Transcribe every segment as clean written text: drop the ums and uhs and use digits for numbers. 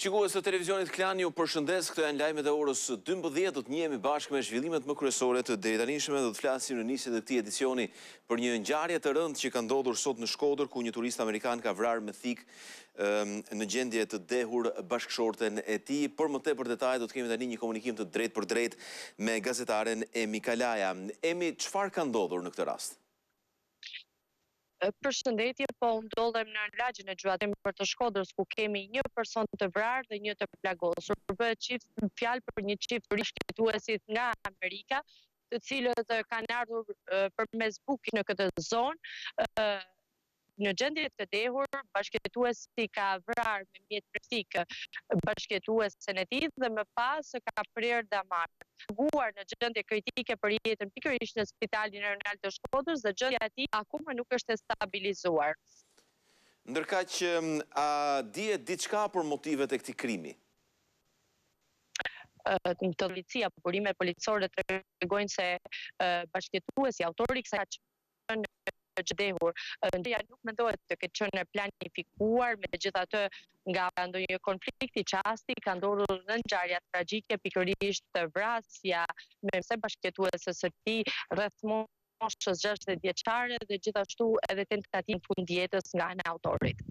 Shikues të televizionit Klan, ju përshëndes, këto janë lajmet e orës 12, do të njihemi bashkë me zhvillimet më kryesore të deri tanishme, do të flasim në nisje të këtij edicioni për një ngjarje të rëndë që ka ndodhur sot në Shkodër, ku një turist amerikan ka vrarë me thik në gjendje të dehur bashkëshorten e tij. Për më tepër detaje do të kemi tani një komunikim të drejtë për drejtë me gazetaren Emi Kalaja. Emi, çfarë ka ndodhur në këtë rast? Përshëndetje, po ndodhem në lagjin e Gjuatimër të Shkodrës, ku kemi një person të vrarë dhe një të plagosur. Bëhet fjalë për një çift bashkëjetuesit nga Amerika, të cilët kanë ardhur përmes bukit në këtë zonë. Në gjendje të dehur, bashkëjetuesi ka vrarë me mjet plastik bashkëjetuesen e tij dhe më pas ka prerë damar. Guar në gjendje kritike për jetën pikërisht në Spitalin Rajonal të Shkodrës dhe gjendja e tij akoma nuk është e stabilizuar. Ndërkaq, a dihet diçka për motivet e këtij krimi? Të policia, burimet policore tregojnë se bashkëjetuesi, autori i kësaj dehur, ndërja nuk mendohet të ketë qenë planifikuar, megjithatë nga ndonjë konflikti qasti ka ndodhur në ngjarja tragjike, pikërisht vrasja me bashkëjetueses së tij rreth moshës 60 vjeçare dhe gjithashtu edhe tentativë fundjetës nga ana e autorit.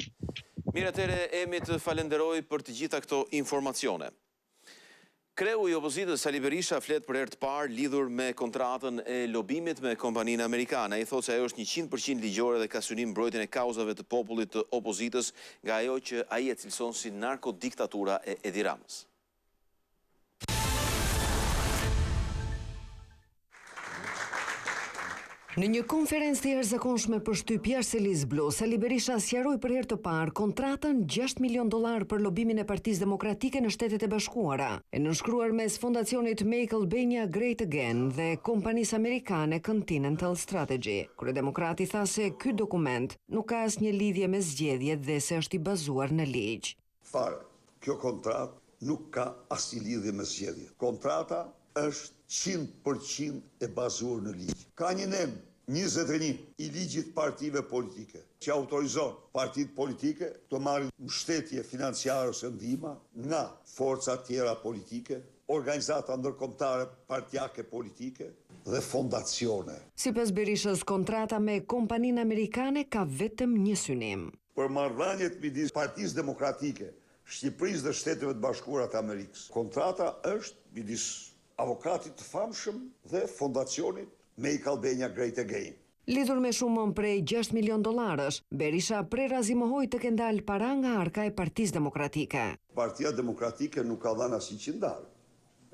Mirë, atëherë Emi, të falenderoj për të gjitha këto informacione. Kreu i opozitës Sali Berisha flet për herë të parë lidhur me kontratën e lobimit me kompaninë amerikane. Ai thotë se ajo është 100% ligjore dhe ka synim mbrojtjen e kauzave të popullit të opozitës nga ajo që ai e cilëson si narkodiktatura e Edi Ramës. Në një konferencë të jashtëzakonshme për shtyp jashtë Selis Blu, Sali Berisha sqaroi për herë të parë kontratën $6 milion për lobimin e Partisë Demokratike në Shtetet e Bashkuara, e nënshkruar mes fondacionit Make Albania Great Again dhe kompanisë amerikane Continental Strategy. Kryedemokrati tha se ky dokument nuk ka asnjë lidhje me zgjedhjet dhe se është i bazuar në ligj. Fare, kjo kontratë nuk ka asnjë lidhje me zgjedhjet. Kontrata është 100% e bazuar në ligj. Ka një nem 21 i ligjit partive politike që autorizon partitë politike të marrin mbështetje financiare ose ndihma nga forca tjera politike, organizata ndërkombëtare partijake politike dhe fondacione. Sipas Berishës, kontrata me kompaninë amerikane ka vetëm një synim. Për marrëdhëniet midis Partisë Demokratike, Shqipërisë dhe Shteteve të Bashkuara të Amerikës. Kontrata është midis avokatit të famshëm dhe fondacionit Make Albania Great Again. Lidhur me shumën prej $6 milion, Berisha prerazimohoi të kenë dalë para nga arka e Partisë Demokratike. Partia Demokratike nuk ka dhënë asnjë qindar.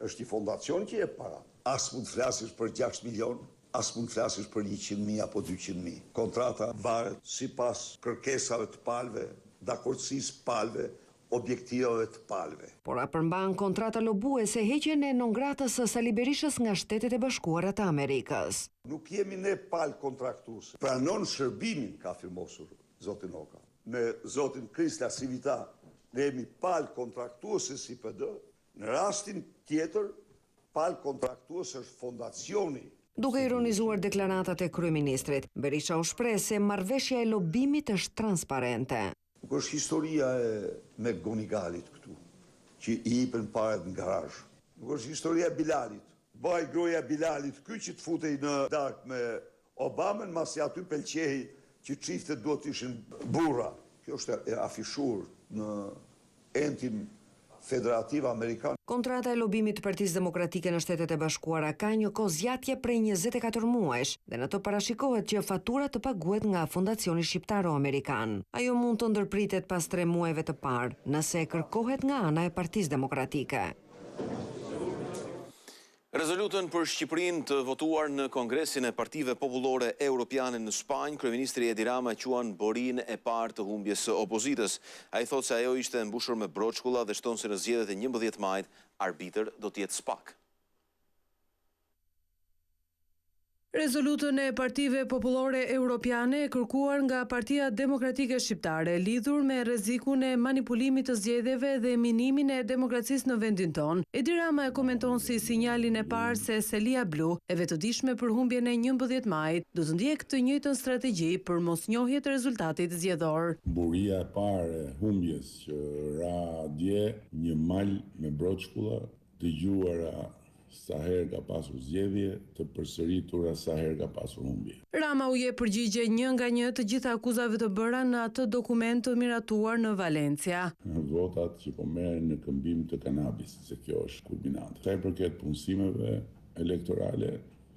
Është një fondacion që jep para. As mund të flasësh për 6 milion, as mund të flasësh për 100.000 apo 200.000. Kontrata varet sipas kërkesave të palëve, dakordësisë palëve, objektivave të palëve. Por a përmban kontrata lobuese heqjen e non-gratës së Sali Berishës nga Shtetet e Bashkuara të Amerikës. Nuk jemi ne palë kontraktuese. Pranon shërbimin, ka firmosur zotin Oka. Me zotin Krista Sivita, ne jemi palë kontraktuese si PD. Në rastin tjetër, palë kontraktuese është fondacioni. Duke ironizuar deklaratat e kryeministrit, Berisha u shpreh se marrëveshja e lobimit është transparente. Nuk është historia e me Gonigalit këtu, që i hipen parat në garazh. Nuk është historia e Bilalit. Baj groja Bilalit, ky që të futej në darkë me Obamën, masi aty pëlqej që çiftet duhet të ishin burra. Kjo është e afishuar në entin federativ amerikan. Kontrata e lobimit të Partisë Demokratike në Shtetet e Bashkuara ka një kohë zgjatje prej 24 muajsh dhe në të parashikohet që fatura të paguhet nga Fondacioni Shqiptaro-Amerikan. Ajo mund të ndërpritet pas 3 muajve të parë, nëse kërkohet nga ana e Partisë Demokratike. Rezolutën për Shqipërinë të votuar në Kongresin e Partive Popullore Europiane në Spanjë, kryeministri Edi Rama quan borinë e parë të humbjes së opozitës. Ai thotë se ajo ishte mbushur me broçkulla dhe shton se në zgjedhjet e 11 majit arbitër do të jetë SPAK. Rezolutën e Partive Popullore Europiane e kërkuar nga Partia Demokratike Shqiptare lidhur me rrezikun e manipulimit të zgjedhjeve dhe minimin e demokracisë në vendin tonë. Edi Rama e komenton si sinjalin e parë se Selia Blu, e vetëdijshme për humbjen e 11 majit, do të ndjek të njëjtën strategji për mosnjohje të rezultatit zgjedhor. Buria e parë e humbjes që ra dje, një mal me broçkulla, dëgjuara sa herë ka pasur zgjedhje, të përsëritura sa herë ka pasur humbje. Rama u jep përgjigje një nga një të gjitha akuzave të bëra në atë dokument të miratuar në Valencia. Votat që po merren në këmbim të kanabis, se kjo është kulminante. Sa i përket punësimeve elektorale,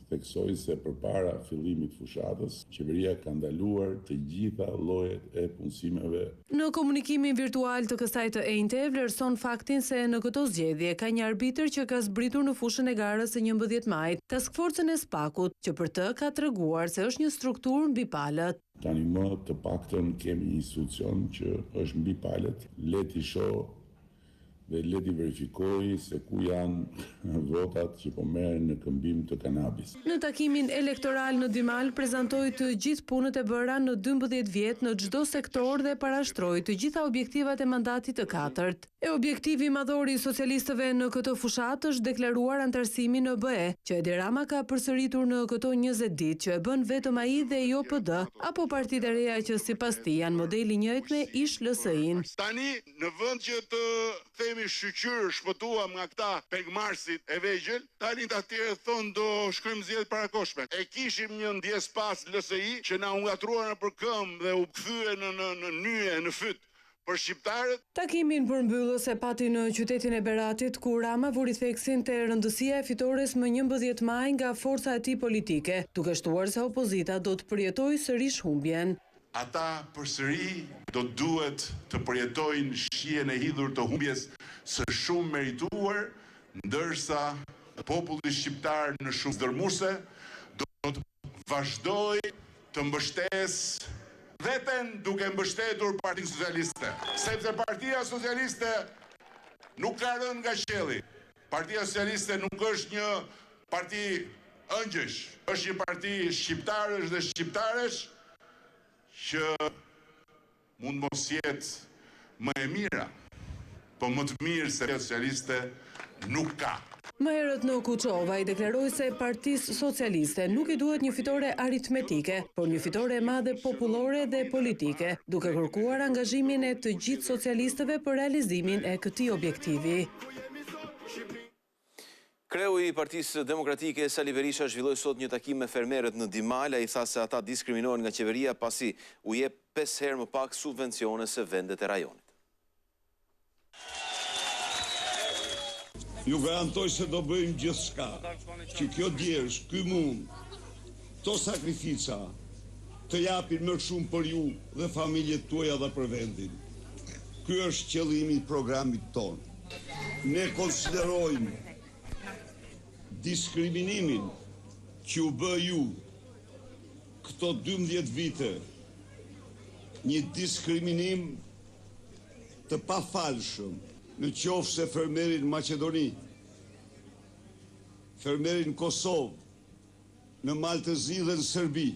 theksoj se përpara fillimit fushatës, qeveria ka ndaluar të gjitha llojet e punësimeve. Në komunikimin virtual të kësaj të enjte, vlerëson faktin se në këto zgjedhje ka një arbitër që ka zbritur në fushën e garës së 11 majit, taskforcën e SPAK-ut, që për të ka treguar se është një strukturë mbi palët. Tani më të paktën kemi një institucion që është mbi palët, le t'i shoh dhe le t'i verifikoj se ku janë votat që po merren në këmbim të kanabis. Në takimin elektoral në Dymal prezantoi të gjithë punët e bëra në 12 vjet në çdo sektor dhe parashtroi të gjitha objektivat e mandatit të katërt. E objektivi madhor i socialistëve në këtë fushat është deklaruar antarësimi në BE, që Edi Rama ka përsëritur në këto 20 ditë që e bën vetëm ai dhe jo PD, apo partitë e reja që sipas tij janë modeli i njëjtë me ish LSI-n. Tani në vend që të themi shqyqyr shpëtuam nga këta pegmarsit e vegjël, tani të tjerë thonë do shkrymë zgjedhje parakoshme. E kishim një ndjes pas LSI që na u ngatruar nëpër këmbë dhe u kthye në nyje, në fyt për shqiptarët. Takimin përmbyllës e pati në qytetin e Beratit, ku Rama vuri theksin te rëndësia e fitores më 11 maj nga forca e tij politike, duke shtuar se opozita do të përjetojë sërish humbjen. Ata përsëri do duhet të përjetojnë shihen e hidhur të humbjes së shumë merituar, ndërsa populli shqiptar në shumë dërmuese do të vazhdojë të mbështesë veten duke mbështetur Partinë Socialiste, sepse Partia Socialiste nuk ka rënë nga qielli. Partia Socialiste nuk është një parti ëngjësh, është një parti shqiptarësh dhe shqiptaresh që mund mos jetë më e mira, po më të mirë se Partia Socialiste nuk ka. Më herët në Kuçova i deklaroi se Partisë Socialiste nuk i duhet një fitore aritmetike, por një fitore e madhe popullore dhe politike, duke kërkuar angazhimin e të gjithë socialistëve për realizimin e këtij objektivi. Kreu i Partisë Demokratike Sali Berisha zhvilloi sot një takim me fermerët në Dimal, ai tha se ata diskriminohen nga qeveria pasi u jep 5 herë më pak subvencione se vendet e rajonit. Ju garantoj se do bëjmë gjithçka që kjo djersh, ky mund, to sakrifica të japin më shumë për ju dhe familjet tuaja dhe për vendin. Ky është qëllimi i programit tonë. Ne konsiderojmë diskriminimin që u bë ju këto 12 vite një diskriminim të pafalshëm, në qoftë se fermerin Maqedoni, fermerin Kosovë, në Maltëzi dhe në Serbi,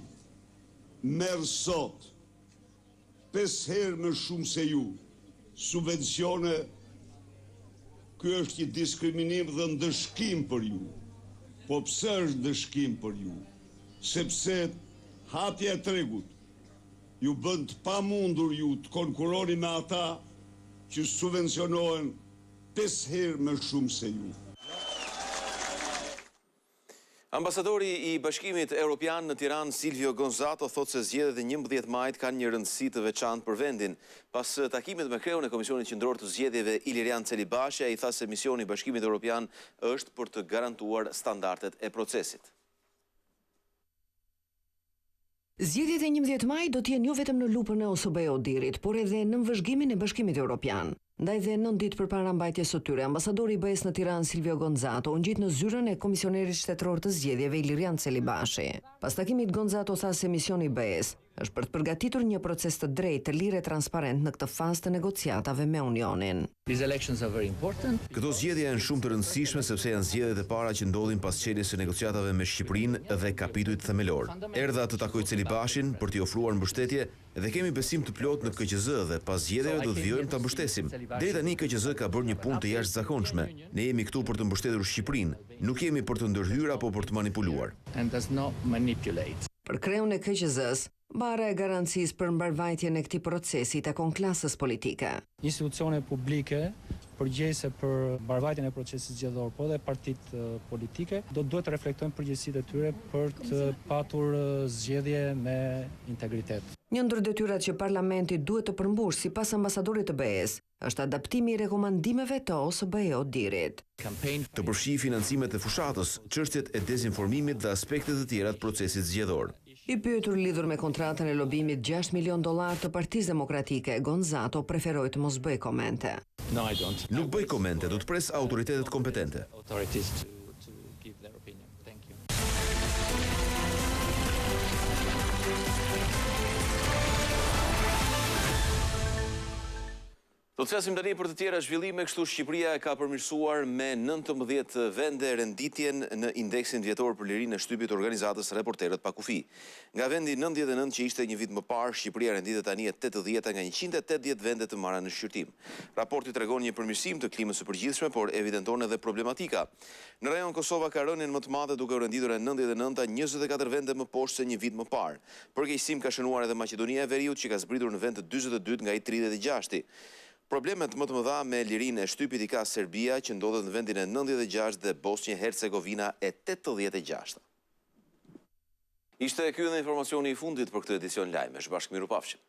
merr sot 5 herë më shumë se ju subvencione. Ky është një diskriminim dhe ndëshkim për ju. Po pse është ndëshkim për ju? Sepse hapja e tregut ju bën të pamundur ju të konkurroni me ata që subvencionohen 5 herë më shumë se ju. Ambasadori i Bashkimit Evropian në Tiranë, Silvio Gonzato, thotë se zgjedhjet e 11 majit kanë një rëndësi të veçantë për vendin. Pas takimit me kreun e Komisionit Qendror të Zgjedhjeve Ilirian Celibashi, ai tha se misioni i Bashkimit Evropian është për të garantuar standardet e procesit. Zgjedhjet e 11 maj do të jenë jo vetëm në lupën e OSBE-Odirit, por edhe në vëzhgimin e Bashkimit Evropian. Ndaj dhe 9 ditë përpara mbajtjes së tyre, ambasadori i BE-s në Tiranë Silvio Gonzato u ngjit në zyrën e komisionerit shtetëror të zgjedhjeve Ilirian Celibashi. Pas takimit Gonzato tha se misioni i BE-s është për të përgatitur një proces të drejtë, të lirë e transparent në këtë fazë të negociatave me Unionin. Këto zgjedhje janë shumë të rëndësishme sepse janë zgjedhjet e para që ndodhin pas çeljes së negociatave me Shqipërinë dhe kapitujt themelor. Erdha të takoj Celi Bashin për t'i ofruar mbështetje dhe kemi besim të plot në KQZ dhe pas zgjedhjeve do të vijojmë ta mbështesim. Deri tani KQZ ka bërë një punë të jashtëzakonshme. Ne jemi këtu për të mbështetur Shqipërinë, nuk jemi për të ndërhyrë apo për të manipuluar. Për kreun e KQZ-s, bara e garancisë për mbarvajtjen e këtij procesi takon klasës politike. Institucione publike përgjegjëse për mbarvajtjen e procesit zgjedhor, po dhe partitë politike, do duhet të reflektojnë përgjegjësitë e tyre për të patur zgjedhje me integritet. Një ndër detyrat që parlamenti duhet të përmbush sipas ambasadorit të BE-s është adaptimi i rekomandimeve të OSBE-ODIR-it. Të përfshijë financimet e fushatës, çështjet e dezinformimit dhe aspekte të tjera të procesit zgjedhor. I pyetur lidhur me kontratën e lobimit $6 milion të Partisë Demokratike, Gonzato preferoi të mos bëj komente. Nuk bëj komente, do të pres autoritetet kompetente. Do të flasim tani për të tjera zhvillime, kështu Shqipëria ka përmirësuar me 19 vende renditjen në indeksin vjetor për lirinë e shtypit të organizatës Reporterët pa kufi. Nga vendi 99 që ishte një vit më parë, Shqipëria renditet tani e 80 nga 180 vende të marra në shqyrtim. Raporti tregon një përmirësim të klimës së përgjithshme, por evidenton edhe problematika. Në rajon Kosova ka rënien më të madhe duke u renditur e 99 24 vende më poshtë se një vit më parë. Përkeqësim ka shënuar edhe Maqedonia e Veriut që ka zbritur në vend të 42 nga i 36. Problemet më të mëdha me lirinë e shtypit i ka Serbia që ndodhet në vendin e 96 dhe Bosnjë-Hercegovina e 86. Ishte ky edhe informacioni i fundit për këtë edicion lajmesh. Bashkë miru pafshim.